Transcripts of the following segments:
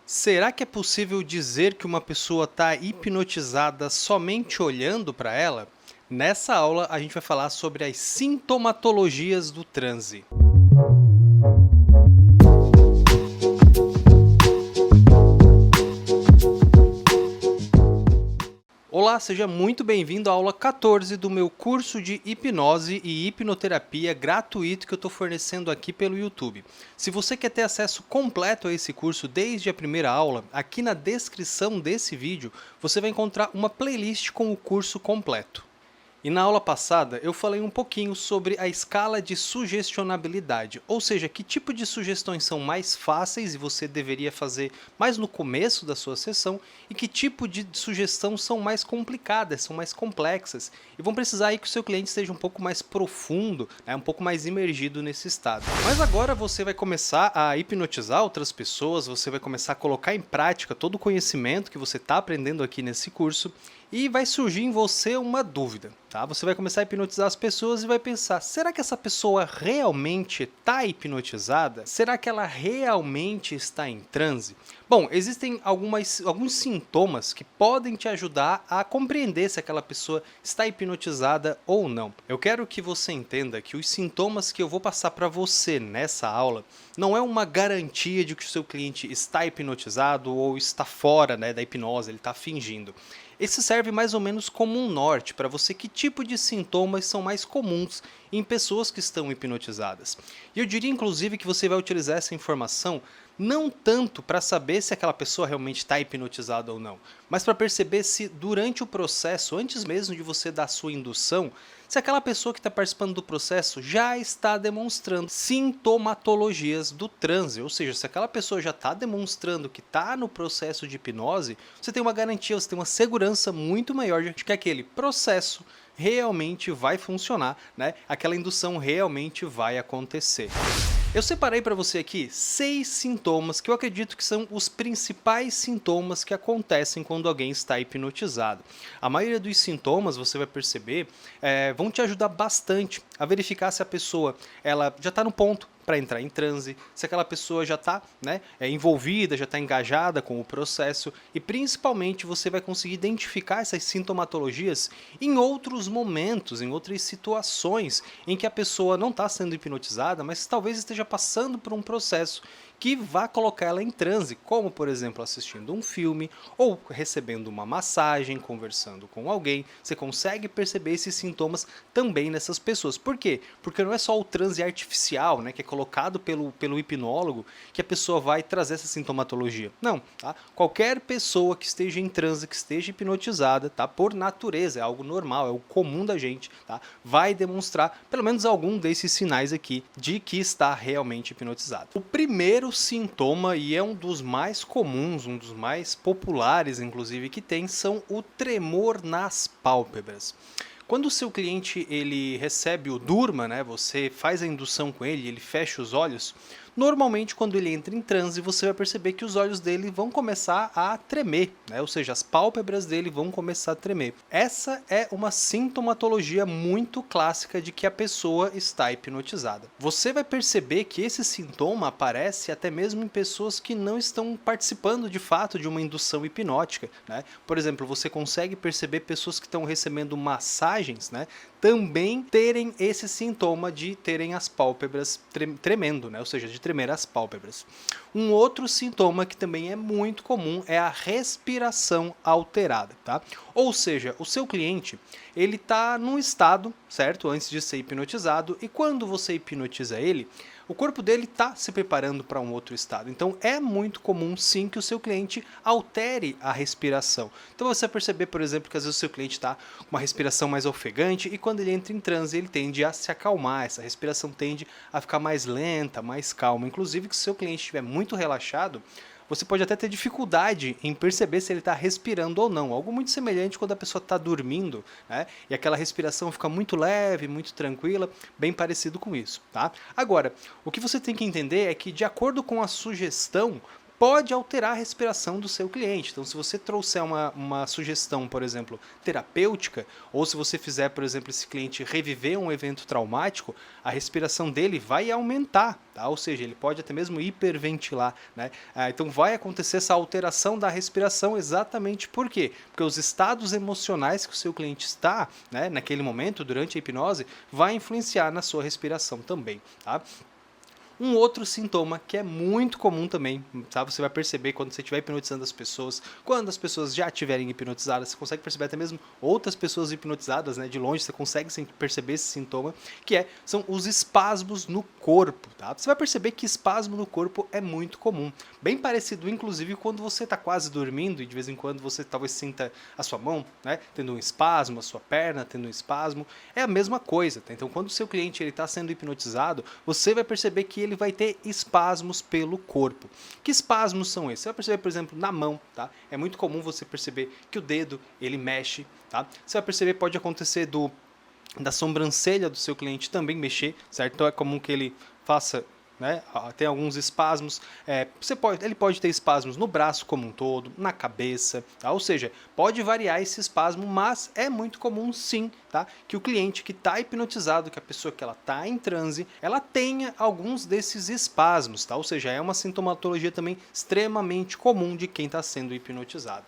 Será que é possível dizer que uma pessoa está hipnotizada somente olhando para ela? Nessa aula, a gente vai falar sobre as sintomatologias do transe. Olá, seja muito bem-vindo à aula 14 do meu curso de hipnose e hipnoterapia gratuito que eu estou fornecendo aqui pelo YouTube. Se você quer ter acesso completo a esse curso desde a primeira aula, aqui na descrição desse vídeo você vai encontrar uma playlist com o curso completo. E na aula passada eu falei um pouquinho sobre a escala de sugestionabilidade, ou seja, que tipo de sugestões são mais fáceis e você deveria fazer mais no começo da sua sessão e que tipo de sugestão são mais complicadas, são mais complexas e vão precisar aí que o seu cliente esteja um pouco mais profundo, né, um pouco mais imergido nesse estado. Mas agora você vai começar a hipnotizar outras pessoas, você vai começar a colocar em prática todo o conhecimento que você está aprendendo aqui nesse curso e vai surgir em você uma dúvida, tá? Você vai começar a hipnotizar as pessoas e vai pensar, será que essa pessoa realmente está hipnotizada? Será que ela realmente está em transe? Bom, existem alguns sintomas que podem te ajudar a compreender se aquela pessoa está hipnotizada ou não. Eu quero que você entenda que os sintomas que eu vou passar para você nessa aula não é uma garantia de que o seu cliente está hipnotizado ou está fora, né, da hipnose, ele está fingindo. Esse serve mais ou menos como um norte para você que tipo de sintomas são mais comuns em pessoas que estão hipnotizadas. E eu diria inclusive que você vai utilizar essa informação não tanto para saber se aquela pessoa realmente está hipnotizada ou não, mas para perceber se durante o processo, antes mesmo de você dar a sua indução, se aquela pessoa que está participando do processo já está demonstrando sintomatologias do transe, ou seja, se aquela pessoa já está demonstrando que está no processo de hipnose, você tem uma garantia, você tem uma segurança muito maior de que aquele processo realmente vai funcionar, né? Aquela indução realmente vai acontecer. Eu separei para você aqui 6 sintomas que eu acredito que são os principais sintomas que acontecem quando alguém está hipnotizado. A maioria dos sintomas, você vai perceber, vão te ajudar bastante a verificar se a pessoa ela já está no ponto para entrar em transe, se aquela pessoa já está, né, envolvida, já está engajada com o processo e principalmente você vai conseguir identificar essas sintomatologias em outros momentos, em outras situações em que a pessoa não está sendo hipnotizada, mas talvez esteja passando por um processo que vá colocar ela em transe, como por exemplo assistindo um filme ou recebendo uma massagem, conversando com alguém. Você consegue perceber esses sintomas também nessas pessoas. Por quê? Porque não é só o transe artificial, né, que é colocado pelo hipnólogo, que a pessoa vai trazer essa sintomatologia. Não, tá? Qualquer pessoa que esteja em transe, que esteja hipnotizada, tá? Por natureza, é algo normal, é o comum da gente, tá? Vai demonstrar pelo menos algum desses sinais aqui de que está realmente hipnotizado. O primeiro sintoma, e é um dos mais comuns, um dos mais populares inclusive que tem, são o tremor nas pálpebras. Quando o seu cliente ele recebe o Durma, né, você faz a indução com ele, ele fecha os olhos, normalmente quando ele entra em transe você vai perceber que os olhos dele vão começar a tremer, né, ou seja, as pálpebras dele vão começar a tremer. Essa é uma sintomatologia muito clássica de que a pessoa está hipnotizada. Você vai perceber que esse sintoma aparece até mesmo em pessoas que não estão participando de fato de uma indução hipnótica, né? Por exemplo, você consegue perceber pessoas que estão recebendo massagens, né, também terem esse sintoma de terem as pálpebras tremendo, né? Ou seja, de tremer as pálpebras. Um outro sintoma que também é muito comum é a respiração alterada, tá? Ou seja, o seu cliente, ele está num estado, certo? Antes de ser hipnotizado, e quando você hipnotiza ele, o corpo dele está se preparando para um outro estado. Então é muito comum sim que o seu cliente altere a respiração. Então você vai perceber, por exemplo, que às vezes o seu cliente está com uma respiração mais ofegante e quando ele entra em transe ele tende a se acalmar, essa respiração tende a ficar mais lenta, mais calma. Inclusive que se o seu cliente estiver muito relaxado, você pode até ter dificuldade em perceber se ele está respirando ou não. Algo muito semelhante quando a pessoa está dormindo, né? E aquela respiração fica muito leve, muito tranquila, bem parecido com isso, tá? Agora, o que você tem que entender é que de acordo com a sugestão, pode alterar a respiração do seu cliente. Então, se você trouxer uma sugestão, por exemplo, terapêutica, ou se você fizer, por exemplo, esse cliente reviver um evento traumático, a respiração dele vai aumentar, tá? Ou seja, ele pode até mesmo hiperventilar, né? Então vai acontecer essa alteração da respiração exatamente por quê? Porque os estados emocionais que o seu cliente está, né, naquele momento, durante a hipnose, vai influenciar na sua respiração também, tá? Um outro sintoma que é muito comum também, tá? Você vai perceber quando você estiver hipnotizando as pessoas, quando as pessoas já estiverem hipnotizadas, você consegue perceber até mesmo outras pessoas hipnotizadas, né? De longe você consegue perceber esse sintoma, são os espasmos no corpo, tá? Você vai perceber que espasmo no corpo é muito comum, bem parecido inclusive quando você está quase dormindo e de vez em quando você talvez sinta a sua mão, né? Tendo um espasmo, a sua perna tendo um espasmo, é a mesma coisa, tá? Então quando o seu cliente está sendo hipnotizado, você vai perceber que ele vai ter espasmos pelo corpo. Que espasmos são esses? Você vai perceber, por exemplo, na mão, tá? É muito comum você perceber que o dedo, ele mexe, tá? Você vai perceber, pode acontecer da sobrancelha do seu cliente também mexer, certo? Então é comum que ele faça, né, tem alguns espasmos, ele pode ter espasmos no braço como um todo, na cabeça, tá? Ou seja, pode variar esse espasmo, mas é muito comum sim, tá, que o cliente que está hipnotizado, que a pessoa que ela está em transe, ela tenha alguns desses espasmos, tá? Ou seja, é uma sintomatologia também extremamente comum de quem está sendo hipnotizado.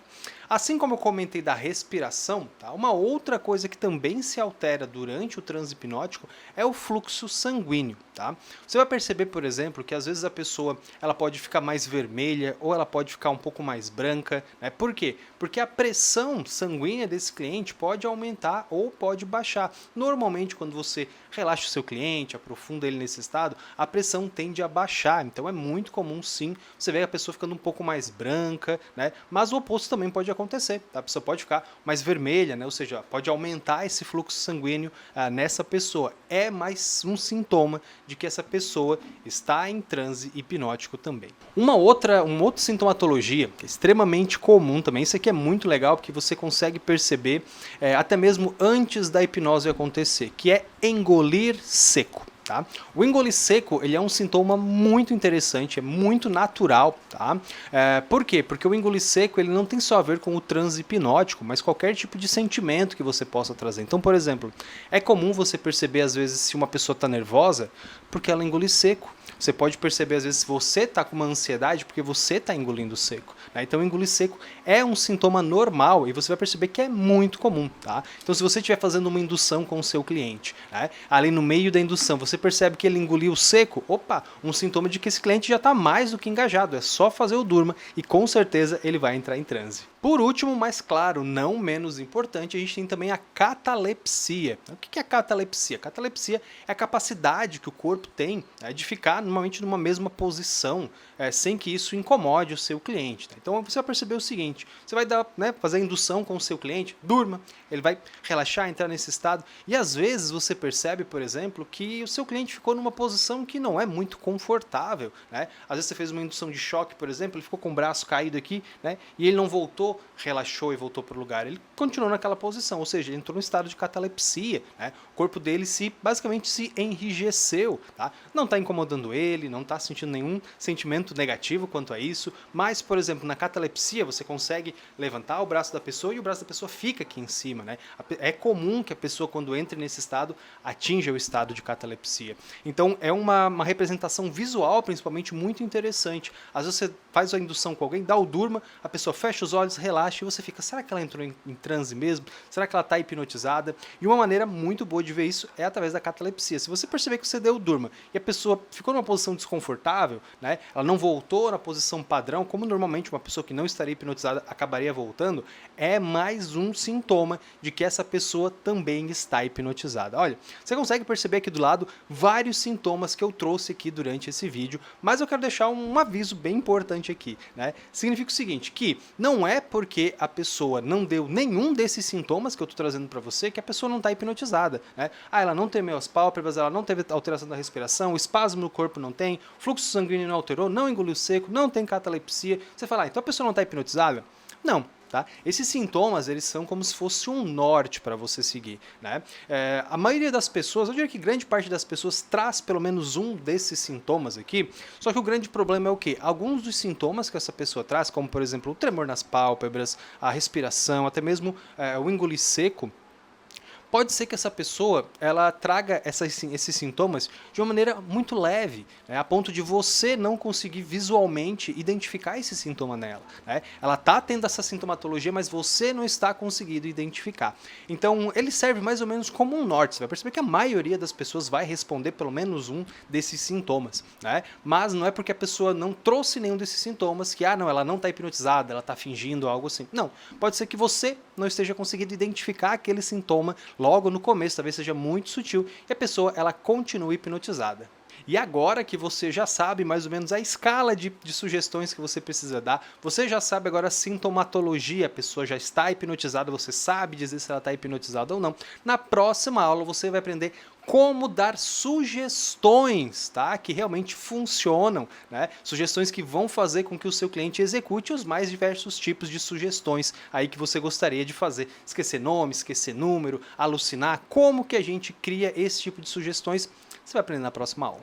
Assim como eu comentei da respiração, tá? Uma outra coisa que também se altera durante o transe hipnótico é o fluxo sanguíneo, tá? Você vai perceber, por exemplo, que às vezes a pessoa ela pode ficar mais vermelha ou ela pode ficar um pouco mais branca, né? Por quê? Porque a pressão sanguínea desse cliente pode aumentar ou pode baixar. Normalmente, quando você relaxa o seu cliente, aprofunda ele nesse estado, a pressão tende a baixar. Então é muito comum sim você ver a pessoa ficando um pouco mais branca, né? Mas o oposto também pode acontecer, tá? A pessoa pode ficar mais vermelha, né? Ou seja, pode aumentar esse fluxo sanguíneo nessa pessoa. É mais um sintoma de que essa pessoa está em transe hipnótico também. Uma outra sintomatologia que é extremamente comum também, isso aqui é muito legal porque você consegue perceber até mesmo antes da hipnose acontecer, que é engolir seco. Tá? O engolir seco ele é um sintoma muito interessante, é muito natural. Tá? Por quê? Porque o engolir seco ele não tem só a ver com o transe hipnótico, mas qualquer tipo de sentimento que você possa trazer. Então, por exemplo, é comum você perceber às vezes se uma pessoa está nervosa porque ela engole seco. Você pode perceber às vezes se você está com uma ansiedade porque você está engolindo seco. Né? Então, engolir seco é um sintoma normal e você vai perceber que é muito comum. Tá? Então, se você estiver fazendo uma indução com o seu cliente, né? Ali no meio da indução, você percebe que ele engoliu seco, opa, um sintoma de que esse cliente já está mais do que engajado. É só fazer o durma e com certeza ele vai entrar em transe. Por último, mas claro, não menos importante, a gente tem também a catalepsia. O que é a catalepsia? A catalepsia é a capacidade que o corpo tem de ficar normalmente numa mesma posição, sem que isso incomode o seu cliente. Tá? Então você vai perceber o seguinte, você vai fazer a indução com o seu cliente, durma, ele vai relaxar, entrar nesse estado, e às vezes você percebe, por exemplo, que o seu cliente ficou numa posição que não é muito confortável. Né? Às vezes você fez uma indução de choque, por exemplo, ele ficou com o braço caído aqui, né? E ele não voltou, relaxou e voltou para o lugar. Ele continuou naquela posição, ou seja, ele entrou no estado de catalepsia. Né? O corpo dele basicamente se enrijeceu. Tá? Não está incomodando ele, não está sentindo nenhum sentimento negativo quanto a isso, mas, por exemplo, na catalepsia você consegue levantar o braço da pessoa e o braço da pessoa fica aqui em cima. Né? É comum que a pessoa, quando entre nesse estado, atinja o estado de catalepsia. Então, é uma representação visual, principalmente, muito interessante. Às vezes você faz a indução com alguém, dá o durma, a pessoa fecha os olhos, relaxa e você fica, será que ela entrou em transe mesmo? Será que ela está hipnotizada? E uma maneira muito boa de ver isso é através da catalepsia. Se você perceber que você deu o durma e a pessoa ficou numa posição desconfortável, né, ela não voltou na posição padrão, como normalmente uma pessoa que não estaria hipnotizada acabaria voltando, é mais um sintoma de que essa pessoa também está hipnotizada. Olha, você consegue perceber aqui do lado vários sintomas que eu trouxe aqui durante esse vídeo, mas eu quero deixar um aviso bem importante aqui. Né? Significa o seguinte, que não é porque a pessoa não deu nenhum desses sintomas que eu estou trazendo para você que a pessoa não está hipnotizada. Né? Ela não tremeu as pálpebras, ela não teve alteração da respiração, o espasmo no corpo não tem, fluxo sanguíneo não alterou, não engoliu seco, não tem catalepsia. Você fala, então a pessoa não está hipnotizada? Não. tá? Esses sintomas, eles são como se fosse um norte para você seguir, né? A maioria das pessoas, eu diria que grande parte das pessoas traz pelo menos um desses sintomas aqui, só que o grande problema é o quê? Alguns dos sintomas que essa pessoa traz, como por exemplo o tremor nas pálpebras, a respiração, até mesmo o engolir seco, pode ser que essa pessoa ela traga esses sintomas de uma maneira muito leve, né, a ponto de você não conseguir visualmente identificar esse sintoma nela, né? Ela está tendo essa sintomatologia, mas você não está conseguindo identificar. Então, ele serve mais ou menos como um norte. Você vai perceber que a maioria das pessoas vai responder pelo menos um desses sintomas, né? Mas não é porque a pessoa não trouxe nenhum desses sintomas que, não, ela não está hipnotizada, ela está fingindo algo assim. Não, pode ser que você não esteja conseguindo identificar aquele sintoma logo no começo, talvez seja muito sutil, e a pessoa ela continua hipnotizada. E agora que você já sabe mais ou menos a escala de sugestões que você precisa dar, você já sabe agora a sintomatologia, a pessoa já está hipnotizada, você sabe dizer se ela está hipnotizada ou não. Na próxima aula você vai aprender como dar sugestões, tá? Que realmente funcionam, né? Sugestões que vão fazer com que o seu cliente execute os mais diversos tipos de sugestões aí que você gostaria de fazer. Esquecer nome, esquecer número, alucinar, como que a gente cria esse tipo de sugestões, você vai aprender na próxima aula.